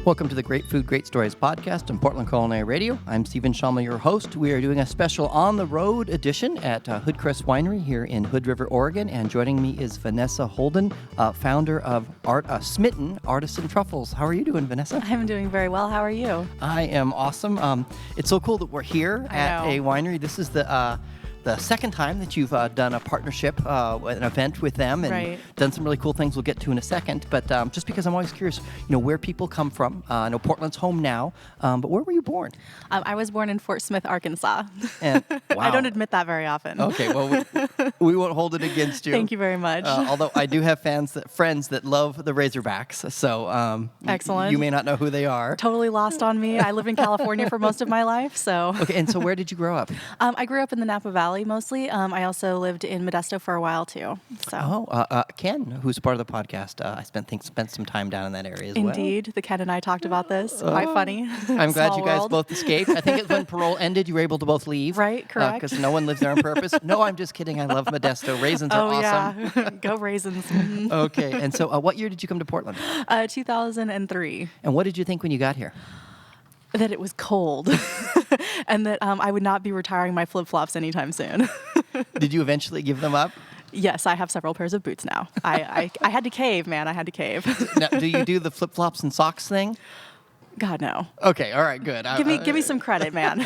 Welcome to the Great Food, Great Stories podcast on Portland Culinary Radio. I'm Steven Shomler, your host. We are doing a special on-the-road edition at Hoodcrest Winery here in Hood River, Oregon. And joining me is Vanessa Holden, founder of Smitten Artisan Truffles. How are you doing, Vanessa? I'm doing very well. How are you? I am awesome. It's so cool that we're here at a winery. This is the second time that you've done a partnership, an event with them, and done some really cool things we'll get to in a second. But just because I'm always curious, where people come from. I know Portland's home now, but where were you born? I was born in Fort Smith, Arkansas. And, wow. I don't admit that very often. Okay, well, we won't hold it against you. Thank you very much. Although I do have friends that love the Razorbacks, so excellent. You may not know who they are. Totally lost on me. I lived in California for most of my life, so. Okay, and so where did you grow up? I grew up in the Napa Valley mostly. I also lived in Modesto for a while too. So. Ken, who's part of the podcast, I spent some time down in that area as well. Indeed, the Ken and I talked about this. Quite funny. I'm glad you guys world. both escaped. I think when parole ended, you were able to both leave. Right, correct. Because no one lives there on purpose. No, I'm just kidding. I love Modesto. Raisins are awesome. Yeah, go raisins. Okay, and so what year did you come to Portland? 2003. And what did you think when you got here? That it was cold and that I would not be retiring my flip-flops anytime soon. Did you eventually give them up? Yes, I have several pairs of boots now. I had to cave, man. I had to cave. Now, do you do the flip-flops and socks thing? God, no. Okay, all right, good. Give me some credit, man.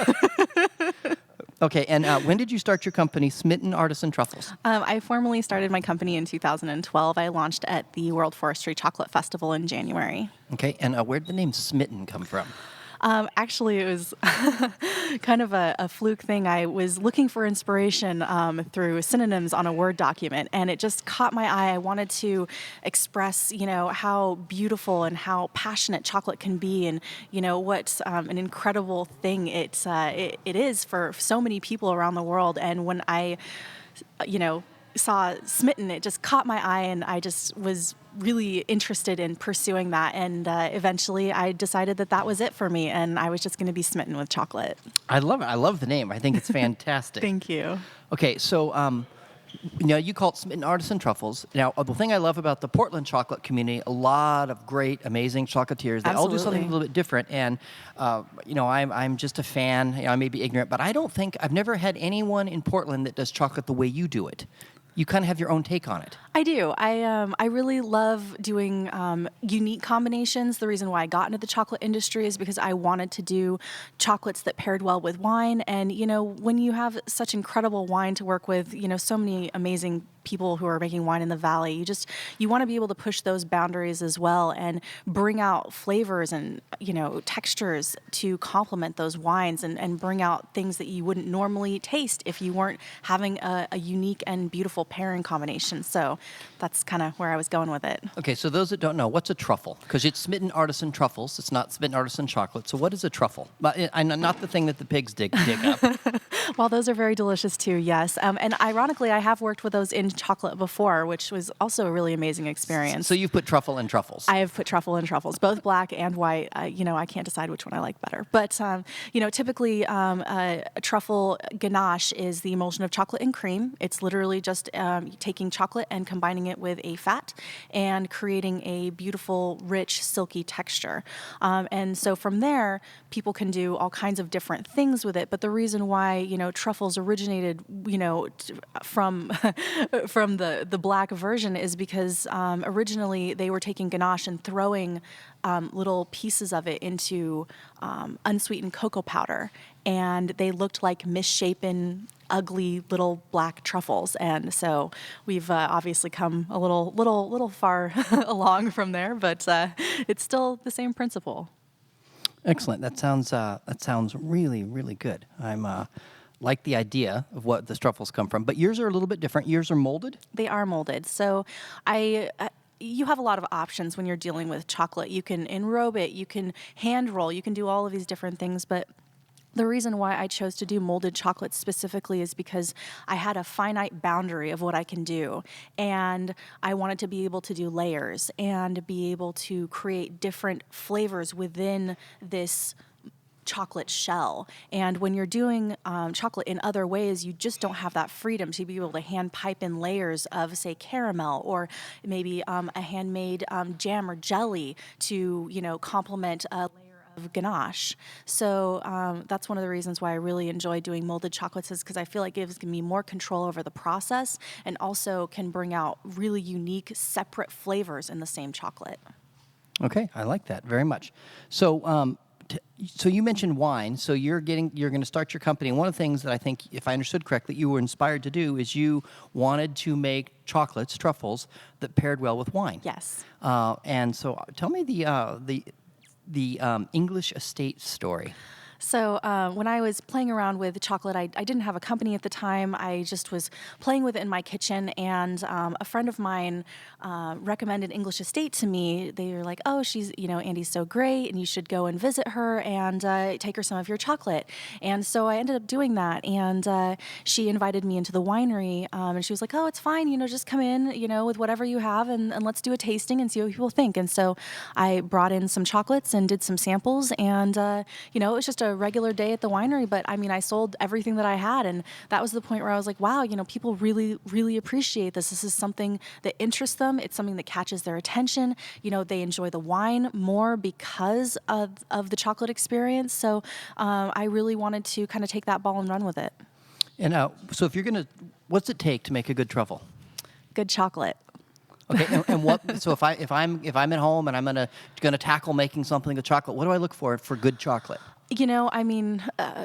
Okay, and when did you start your company, Smitten Artisan Truffles? I formally started my company in 2012. I launched at the World Forestry Chocolate Festival in January. Okay, and where did the name Smitten come from? Actually, it was kind of a fluke thing. I was looking for inspiration through synonyms on a Word document, and it just caught my eye. I wanted to express, how beautiful and how passionate chocolate can be, and what an incredible thing it is for so many people around the world. And when I, saw Smitten, it just caught my eye, and I just was really interested in pursuing that, and eventually I decided that was it for me, and I was just going to be smitten with chocolate. I love it. I love the name. I think it's fantastic. Thank you. Okay, so you call it Smitten Artisan Truffles. Now, the thing I love about the Portland chocolate community, a lot of great, amazing chocolatiers that all do something a little bit different, and I'm just a fan. I may be ignorant, but I've never had anyone in Portland that does chocolate the way you do it. You kind of have your own take on it. I do. I really love doing unique combinations. The reason why I got into the chocolate industry is because I wanted to do chocolates that paired well with wine. And, when you have such incredible wine to work with, so many amazing people who are making wine in the valley, you want to be able to push those boundaries as well and bring out flavors and, textures to complement those wines and bring out things that you wouldn't normally taste if you weren't having a unique and beautiful pairing combination. So that's kind of where I was going with it. Okay, so those that don't know, what's a truffle? Because it's Smitten Artisan Truffles. It's not Smitten Artisan Chocolate. So what is a truffle? Not the thing that the pigs dig up. Well, those are very delicious too, yes. And ironically, I have worked with those in chocolate before, which was also a really amazing experience. So you've put truffle in truffles? I have put truffle in truffles, both black and white. I can't decide which one I like better. But, typically a truffle ganache is the emulsion of chocolate and cream. It's literally just taking chocolate and combining it with a fat and creating a beautiful, rich, silky texture. And so from there, people can do all kinds of different things with it. But the reason why, truffles originated, from the black version is because originally they were taking ganache and throwing little pieces of it into unsweetened cocoa powder, and they looked like misshapen, ugly little black truffles. And so we've obviously come a little far along from there, but it's still the same principle. Excellent. That sounds really, really good. I'm like the idea of what the truffles come from, but yours are a little bit different. Yours are molded? They are molded. So you have a lot of options when you're dealing with chocolate. You can enrobe it, you can hand roll, you can do all of these different things, but the reason why I chose to do molded chocolate specifically is because I had a finite boundary of what I can do, and I wanted to be able to do layers and be able to create different flavors within this chocolate shell. And when you're doing chocolate in other ways, you just don't have that freedom to be able to hand pipe in layers of, say, caramel, or maybe a handmade jam or jelly to, complement a layer of ganache. So that's one of the reasons why I really enjoy doing molded chocolates, is because I feel like it gives me more control over the process, and also can bring out really unique, separate flavors in the same chocolate. Okay, I like that very much. So, so you mentioned wine. So you're going to start your company. And one of the things that I think, if I understood correctly, you were inspired to do is you wanted to make chocolates, truffles, that paired well with wine. Yes. And so, tell me the English estate story. So when I was playing around with chocolate, I didn't have a company at the time. I just was playing with it in my kitchen, and a friend of mine recommended English Estate to me. They were like, "Oh, she's, Andy's so great, and you should go and visit her and take her some of your chocolate." And so I ended up doing that, and she invited me into the winery, and she was like, "Oh, it's fine, just come in, with whatever you have, and let's do a tasting and see what people think." And so I brought in some chocolates and did some samples, and it was just a regular day at the winery, but I sold everything that I had, and that was the point where I was like, wow, people really, really appreciate this. This is something that interests them. It's something that catches their attention. They enjoy the wine more because of the chocolate experience. So I really wanted to kind of take that ball and run with it. And so if you're what's it take to make a good truffle? Good chocolate. Okay, and what? So if I'm at home and I'm gonna tackle making something with chocolate, what do I look for good chocolate?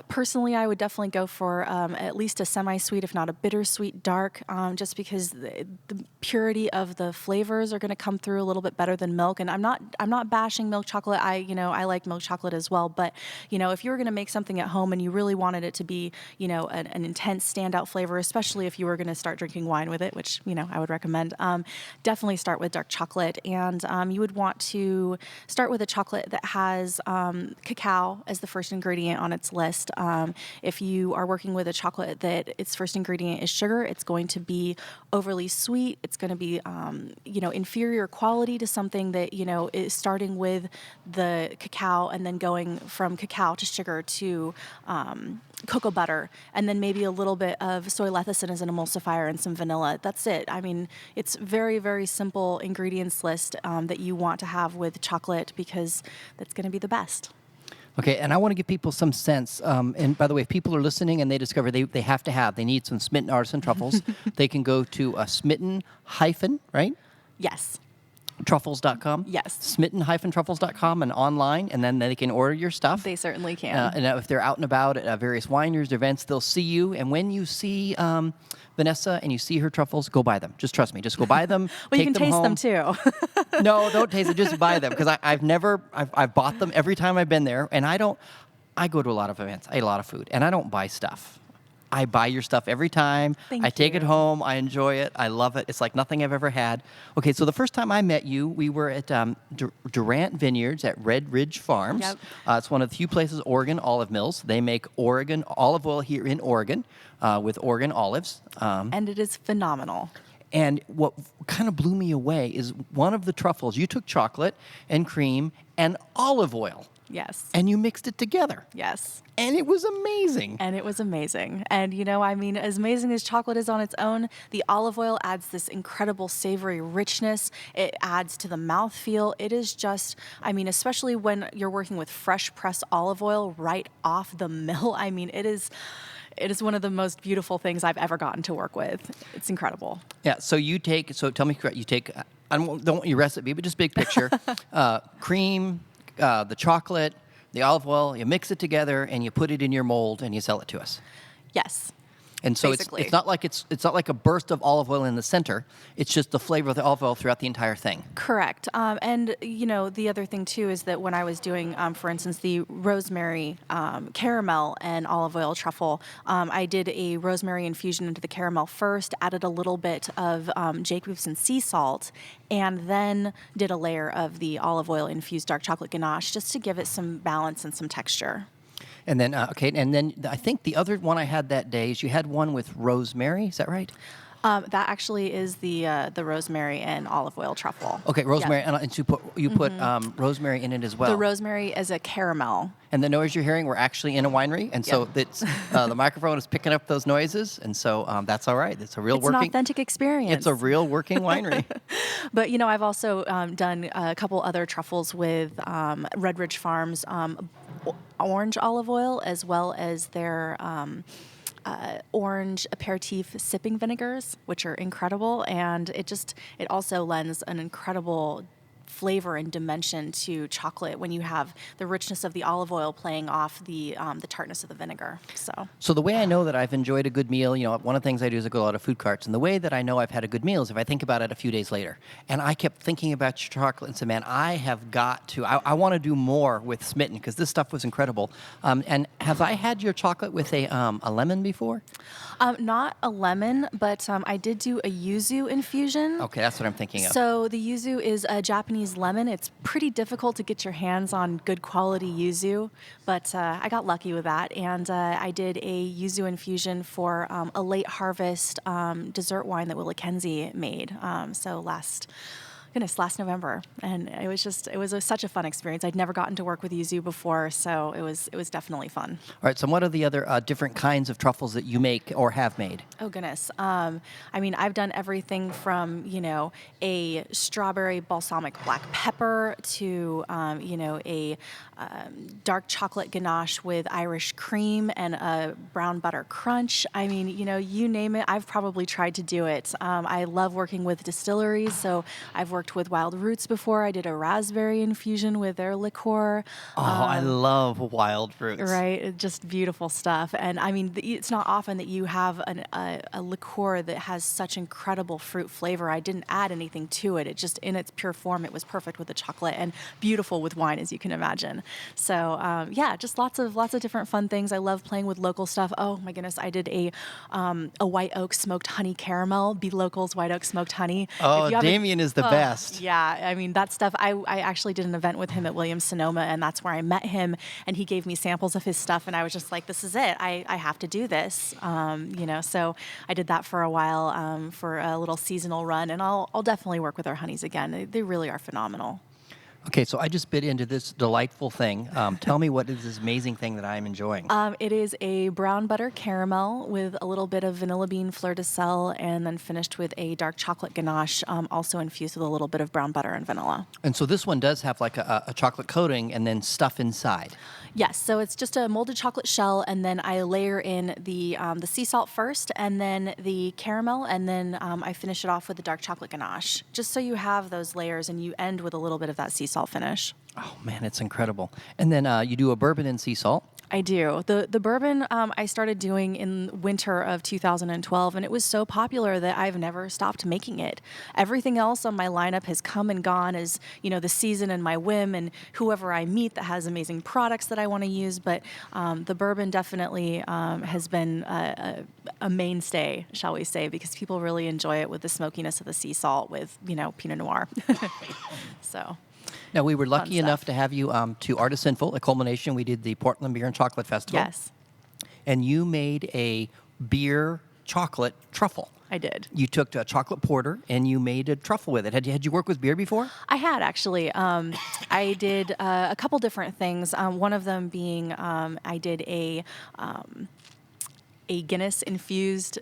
Personally, I would definitely go for at least a semi-sweet, if not a bittersweet dark, just because the purity of the flavors are going to come through a little bit better than milk. And I'm not bashing milk chocolate. I like milk chocolate as well. But if you were going to make something at home and you really wanted it to be, an intense standout flavor, especially if you were going to start drinking wine with it, which I would recommend, definitely start with dark chocolate. And you would want to start with a chocolate that has cacao as the first ingredient on its list. If you are working with a chocolate that its first ingredient is sugar, it's going to be overly sweet. It's going to be, inferior quality to something that, is starting with the cacao and then going from cacao to sugar to cocoa butter, and then maybe a little bit of soy lecithin as an emulsifier and some vanilla. That's it. It's very, very simple ingredients list that you want to have with chocolate, because that's going to be the best. Okay, and I want to give people some sense. And by the way, if people are listening and they discover they need some Smitten Artisan Truffles, they can go to Smitten right? Yes. Truffles.com? Yes. Smitten-truffles.com and online, and then they can order your stuff. They certainly can. And if they're out and about at various wineries or events, they'll see you. And when you see Vanessa and you see her truffles, go buy them. Just trust me. Just go buy them. Well, take you can them taste home. them too. No, don't taste it. Just buy them, because I've bought them every time I've been there, and I go to a lot of events. I eat a lot of food, and I don't buy stuff. I buy your stuff every time. Thank I take you. it home. I enjoy it. I love it. It's like nothing I've ever had. Okay, so the first time I met you, we were at Durant Vineyards at Red Ridge Farms. Yep. It's one of the few places, Oregon olive mills. They make Oregon olive oil here in Oregon with Oregon olives. And it is phenomenal. And what kind of blew me away is one of the truffles, you took chocolate and cream and olive oil. Yes. And you mixed it together. Yes. And it was amazing. And it was amazing. And, as amazing as chocolate is on its own, the olive oil adds this incredible savory richness. It adds to the mouthfeel. It is just, especially when you're working with fresh pressed olive oil right off the mill. It is one of the most beautiful things I've ever gotten to work with. It's incredible. Yeah, so tell me correct, you take, I don't want your recipe, but just big picture, cream, the chocolate, the olive oil, you mix it together and you put it in your mold and you sell it to us. Yes. And so basically. it's not like a burst of olive oil in the center. It's just the flavor of the olive oil throughout the entire thing. Correct. And the other thing too is that when I was doing, for instance, the rosemary caramel and olive oil truffle, I did a rosemary infusion into the caramel first, added a little bit of Jacobs and sea salt, and then did a layer of the olive oil infused dark chocolate ganache just to give it some balance and some texture. And then, I think the other one I had that day is you had one with rosemary. Is that right? That actually is the rosemary and olive oil truffle. Okay, rosemary, Yep. and you put rosemary in it as well. The rosemary is a caramel. And the noise you're hearing, we're actually in a winery, and so it's the microphone is picking up those noises, and so that's all right. It's a real It's working. an authentic experience. It's a real working winery. But I've also done a couple other truffles with Red Ridge Farms orange olive oil, as well as their orange aperitif sipping vinegars, which are incredible, and it also lends an incredible flavor and dimension to chocolate when you have the richness of the olive oil playing off the tartness of the vinegar. So the way I know that I've enjoyed a good meal, one of the things I do is I go to a lot of food carts, and the way that I know I've had a good meal is if I think about it a few days later. And I kept thinking about your chocolate and said, man, I have got to, I want to do more with Smitten because this stuff was incredible. And have I had your chocolate with a lemon before? Not a lemon, but I did do a yuzu infusion. Okay, that's what I'm thinking of. So the yuzu is a Japanese lemon. It's pretty difficult to get your hands on good quality yuzu, but I got lucky with that. And I did a yuzu infusion for a late harvest dessert wine that Willa Kenzie made. So last November, and it was such a fun experience. I'd never gotten to work with yuzu before, so it was definitely fun. All right, so what are the other different kinds of truffles that you make or have made? Oh goodness, I've done everything from a strawberry balsamic black pepper to a dark chocolate ganache with Irish cream and a brown butter crunch. You name it, I've probably tried to do it. I love working with distilleries, so I've worked with Wild Roots before. I did a raspberry infusion with their liqueur. I love Wild Roots. Right, just beautiful stuff. And it's not often that you have a liqueur that has such incredible fruit flavor. I didn't add anything to it. It just, in its pure form, it was perfect with the chocolate and beautiful with wine, as you can imagine. So just lots of different fun things. I love playing with local stuff. Oh my goodness, I did a white oak smoked honey caramel. Be Local's white oak smoked honey. Oh, Damien is the best. Yeah, that stuff. I actually did an event with him at Williams-Sonoma, and that's where I met him. And he gave me samples of his stuff, and I was just like, "This is it. I have to do this." So I did that for a while for a little seasonal run, and I'll definitely work with our honeys again. They really are phenomenal. Okay, so I just bit into this delightful thing. Tell me what is this amazing thing that I'm enjoying? It is a brown butter caramel with a little bit of vanilla bean fleur de sel, and then finished with a dark chocolate ganache, also infused with a little bit of brown butter and vanilla. And so this one does have like a chocolate coating and then stuff inside. Yes, so it's just a molded chocolate shell, and then I layer in the sea salt first, and then the caramel, and then I finish it off with the dark chocolate ganache, just so you have those layers, and you end with a little bit of that sea salt finish. Oh man, it's incredible. And then you do a bourbon and sea salt. I do. The bourbon I started doing in winter of 2012, and it was so popular that I've never stopped making it. Everything else on my lineup has come and gone as, the season and my whim and whoever I meet that has amazing products that I want to use. But the bourbon definitely has been a mainstay, shall we say, because people really enjoy it with the smokiness of the sea salt with, Pinot Noir. So... Now, we were lucky enough to have you to Artisan Full, a culmination. We did the Portland Beer and Chocolate Festival. Yes. And you made a beer chocolate truffle. I did. You took a chocolate porter and you made a truffle with it. Had you worked with beer before? I had, actually. I did a couple different things. One of them being I did a Guinness-infused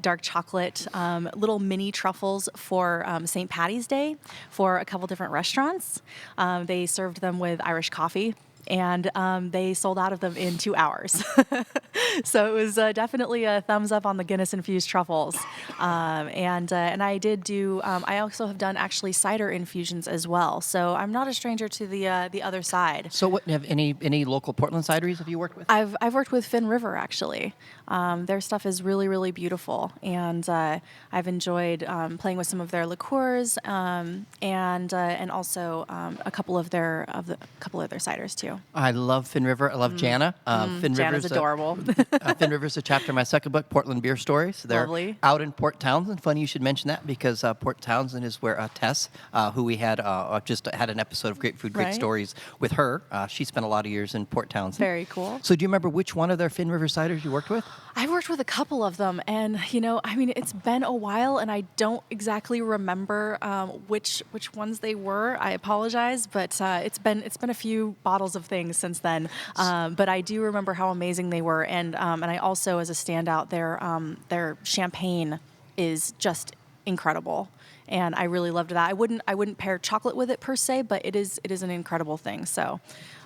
dark chocolate little mini truffles for St. Patty's Day for a couple different restaurants. They served them with Irish coffee, and they sold out of them in 2 hours. So it was definitely a thumbs up on the Guinness-infused truffles. And I did do, I also have done actually cider infusions as well. So I'm not a stranger to the other side. So what, have any local Portland cideries have you worked with? I've worked with Finnriver, actually. Their stuff is really, really beautiful, and I've enjoyed playing with some of their liqueurs and also a couple of their ciders too. I love Finnriver. I love Jana. Jana's adorable. Finnriver's a chapter of my second book, Portland Beer Stories. They're Lovely. out in Port Townsend. Funny you should mention that because Port Townsend is where Tess, who we had just had an episode of Great Food, Great Right. Stories with her. She spent a lot of years in Port Townsend. Very cool. So do you remember which one of their Finnriver ciders you worked with? I've worked with a couple of them, and I mean, it's been a while, and I don't exactly remember which ones they were. I apologize, but it's been a few bottles of things since then. But I do remember how amazing they were, and I also, as a standout, their champagne is just incredible. And I really loved that. I wouldn't pair chocolate with it per se, but it is an incredible thing. So,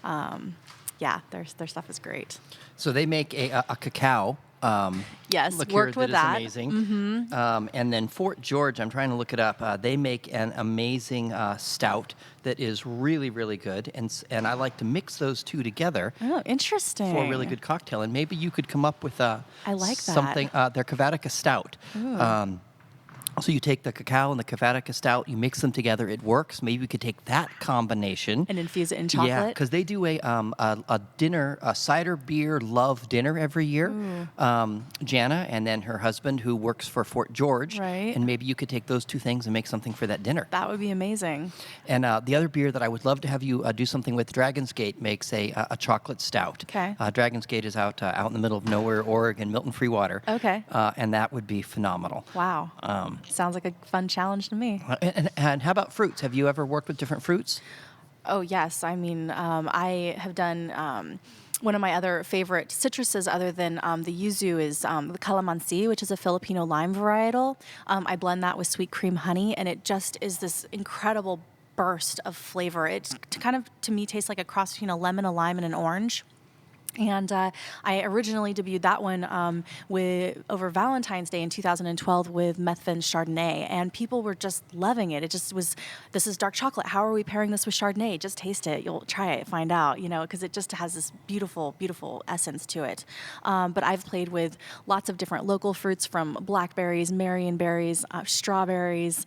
yeah, their stuff is great. So they make a cacao. Yes, liqueur worked with that. is amazing. And then Fort George, I'm trying to look it up. They make an amazing stout that is really, really good. And I like to mix those two together. Oh, interesting. For a really good cocktail. And maybe you could come up with I like that. something. Their Cavatica stout. So you take the cacao and the Cavatica stout, you mix them together, it works. Maybe we could take that combination. And infuse it in chocolate? Yeah, because they do a dinner, a cider beer love dinner every year. Jana and then her husband who works for Fort George. Right. And maybe you could take those two things and make something for that dinner. That would be amazing. And the other beer that I would love to have you do something with, Dragon's Gate makes a chocolate stout. Okay. Dragon's Gate is out in the middle of nowhere, Oregon, Milton Freewater. Okay. And that would be phenomenal. Wow. Sounds like a fun challenge to me. And how about fruits? Have you ever worked with different fruits? Oh, yes. I mean, I have done one of my other favorite citruses other than the yuzu is the calamansi, which is a Filipino lime varietal. I blend that with sweet cream honey, and it just is this incredible burst of flavor. It kind of, to me, tastes like a cross between a lemon, a lime, and an orange. And I originally debuted that one over Valentine's Day in 2012 with Methvin Chardonnay, and people were just loving it. It just was, this is dark chocolate. How are we pairing this with Chardonnay? Just taste it. You'll try it, find out, because it just has this beautiful, beautiful essence to it. But I've played with lots of different local fruits, from blackberries, marionberries, strawberries.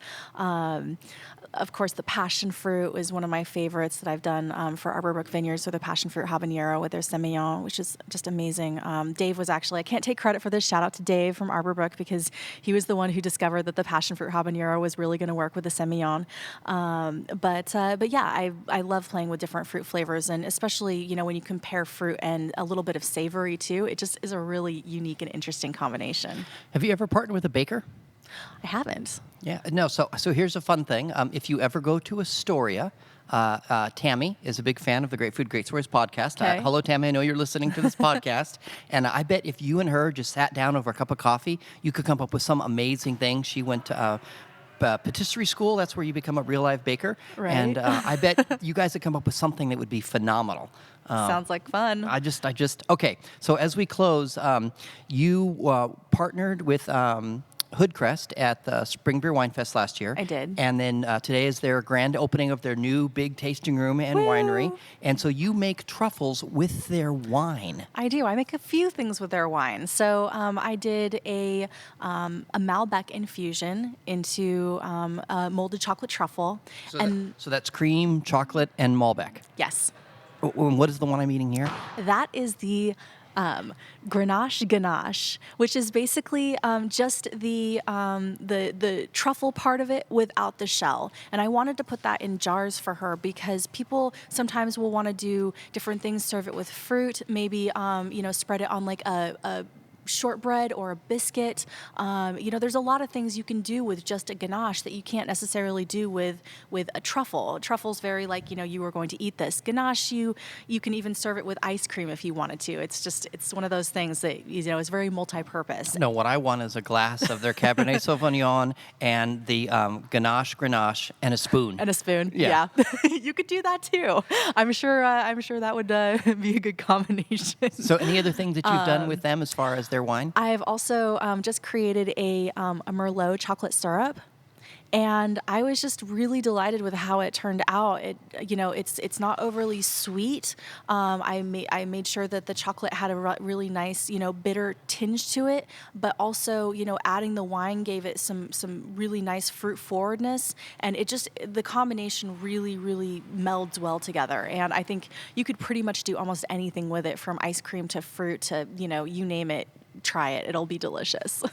Of course, the passion fruit was one of my favorites that I've done for Arbor Brook Vineyards, so the passion fruit habanero with their semillon, which is just amazing. Dave was actually, I can't take credit for this, shout out to Dave from Arbor Brook, because he was the one who discovered that the passion fruit habanero was really going to work with the semillon. But yeah, I love playing with different fruit flavors, and especially, when you compare fruit and a little bit of savory too, it just is a really unique and interesting combination. Have you ever partnered with a baker? I haven't. Yeah, no. So here's a fun thing. If you ever go to Astoria, Tamee is a big fan of the Great Food, Great Stories podcast. Okay. Hello, Tamee. I know you're listening to this podcast, and I bet if you and her just sat down over a cup of coffee, you could come up with some amazing thing. She went to patisserie school. That's where you become a real live baker. Right. And I bet you guys would come up with something that would be phenomenal. Sounds like fun. Okay. So as we close, you partnered with Hoodcrest at the Spring Beer Wine Fest last year. I did. And then today is their grand opening of their new big tasting room and winery. And so you make truffles with their wine. I do. I make a few things with their wine. So I did a Malbec infusion into a molded chocolate truffle. So that's cream, chocolate, and Malbec. Yes. And what is the one I'm eating here? That is the Grenache ganache, which is basically just the truffle part of it without the shell. And I wanted to put that in jars for her because people sometimes will want to do different things, serve it with fruit, maybe spread it on like a shortbread or a biscuit. There's a lot of things you can do with just a ganache that you can't necessarily do with a truffle. A truffle's very like, you were going to eat this. Ganache, you can even serve it with ice cream if you wanted to. It's one of those things that, is very multi-purpose. No, what I want is a glass of their Cabernet Sauvignon and the Grenache and a spoon. And a spoon. Yeah. You could do that too. I'm sure that would be a good combination. So any other things that you've done with them as far as their wine? I've also just created a Merlot chocolate syrup, and I was just really delighted with how it turned out. It's not overly sweet. I made sure that the chocolate had a really nice, bitter tinge to it, but also, adding the wine gave it some really nice fruit forwardness, and the combination really, really melds well together. And I think you could pretty much do almost anything with it, from ice cream to fruit to, you name it. Try it. It'll be delicious.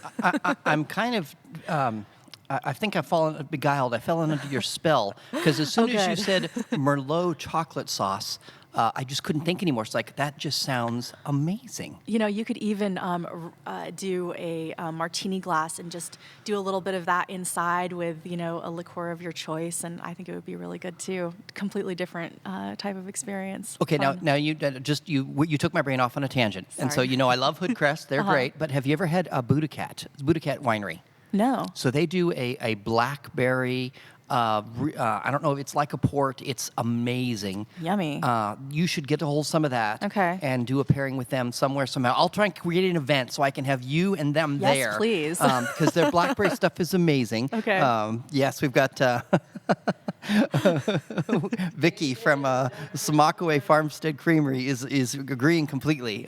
I'm kind of, I think I've fallen beguiled. I fell under your spell because as soon as you said Merlot chocolate sauce, I just couldn't think anymore. It's like, that just sounds amazing. You know, you could even do a martini glass and just do a little bit of that inside with, you know, a liqueur of your choice, and I think it would be really good too. Completely different type of experience. Okay, Fun. now you took my brain off on a tangent, and so Sorry. you know I love Hoodcrest. They're great, but have you ever had a Boudicat? Boudicat Winery. No. So they do a Blackberry. I don't know if it's like a port. It's amazing. Yummy. You should get a hold of some of that. Okay. And do a pairing with them somewhere, somehow. I'll try and create an event so I can have you and them Yes, there. please. Because their Blackberry stuff is amazing. Okay. Yes, we've got Vicky from Smockaway Farmstead Creamery is agreeing completely.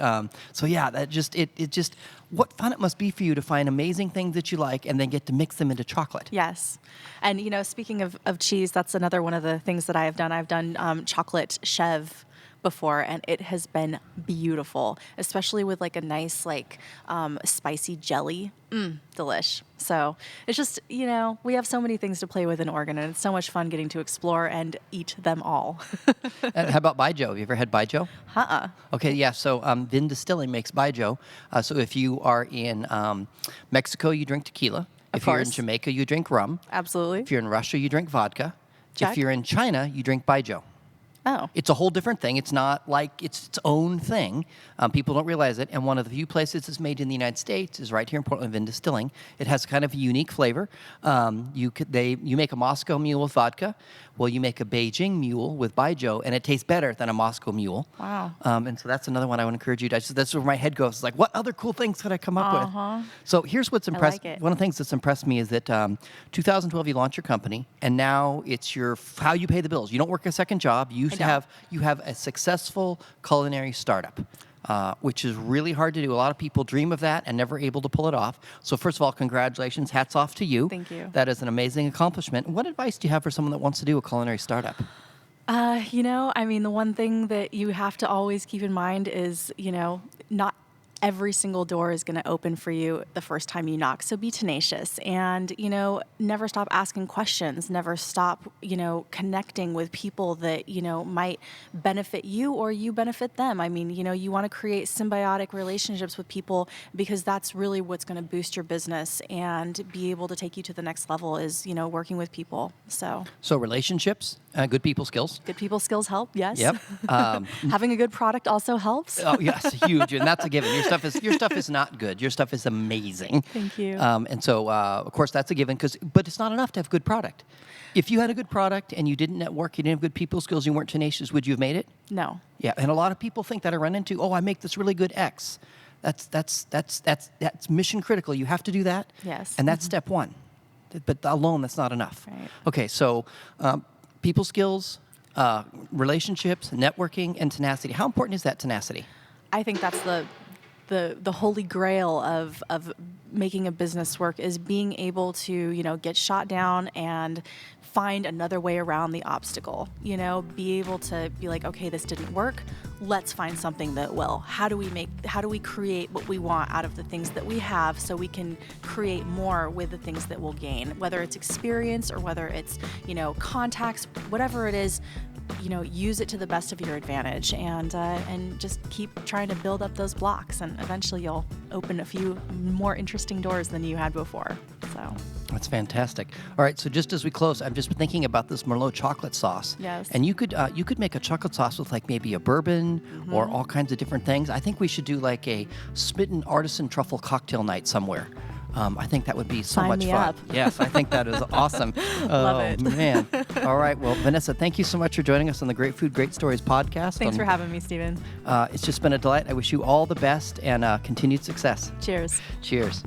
So yeah, that just what fun it must be for you to find amazing things that you like and then get to mix them into chocolate. Yes. And, you know, speaking of cheese, that's another one of the things that I have done. I've done chocolate chev before, and it has been beautiful, especially with like a nice, like spicy jelly. Delish. So it's just, you know, we have so many things to play with in Oregon, and it's so much fun getting to explore and eat them all. And how about Baijiu? Have you ever had Baijiu? Okay, yeah. So Vin Distilling makes Baijiu. So if you are in Mexico, you drink tequila. If you're in Jamaica, you drink rum. Absolutely. If you're in Russia, you drink vodka. Check. If you're in China, you drink Baijiu. Oh. It's a whole different thing. It's not like it's its own thing. People don't realize it. And one of the few places it's made in the United States is right here in Portland, Vin Distilling. It has kind of a unique flavor. You make a Moscow Mule with vodka. Well, you make a Beijing Mule with Baijiu, and it tastes better than a Moscow Mule. Wow. And so that's another one I want to encourage you to. That's where my head goes. It's like, what other cool things could I come up with? So here's what's impressed. like it. One of the things that's impressed me is that 2012 you launched your company, and now it's how you pay the bills. You don't work a second job. You have a successful culinary startup. Which is really hard to do. A lot of people dream of that and never able to pull it off. So first of all, congratulations. Hats off to you. Thank you. That is an amazing accomplishment. What advice do you have for someone that wants to do a culinary startup? You know, I mean, the one thing that you have to always keep in mind is, you know, not every single door is going to open for you the first time you knock. So be tenacious and, you know, never stop asking questions, never stop, you know, connecting with people that, you know, might benefit you or you benefit them. I mean, you know, you want to create symbiotic relationships with people because that's really what's going to boost your business and be able to take you to the next level is, you know, working with people. So relationships, good people skills. Good people skills help, yes. Yep. Having a good product also helps. Oh, yes, huge. And that's a given. Your stuff is not good. Your stuff is amazing. Thank you. And so, of course, that's a given. But it's not enough to have good product. If you had a good product and you didn't network, you didn't have good people skills, you weren't tenacious, would you have made it? No. Yeah, and a lot of people think that I run into, I make this really good X. That's mission critical. You have to do that. Yes. And that's step one. But alone, that's not enough. Right. Okay, so people skills, relationships, networking, and tenacity. How important is that tenacity? I think that's the holy grail of making a business work is being able to, you know, get shot down and find another way around the obstacle. You know, be able to be like, okay, this didn't work. Let's find something that will. How do we create what we want out of the things that we have so we can create more with the things that we'll gain, whether it's experience or whether it's, you know, contacts, whatever it is. You know, use it to the best of your advantage and just keep trying to build up those blocks, and eventually you'll open a few more interesting doors than you had before. So that's fantastic. All right, so just as we close, I've just been thinking about this Merlot chocolate sauce. Yes. And you could make a chocolate sauce with like maybe a bourbon or all kinds of different things. I think we should do like a Smitten Artisan Truffle cocktail night somewhere. I think that would be so Sign much me fun. up. Yes, I think that is awesome. Love it. Man. All right. Well, Vanessa, thank you so much for joining us on the Great Food, Great Stories podcast. Thanks for having me, Steven. It's just been a delight. I wish you all the best and continued success. Cheers. Cheers.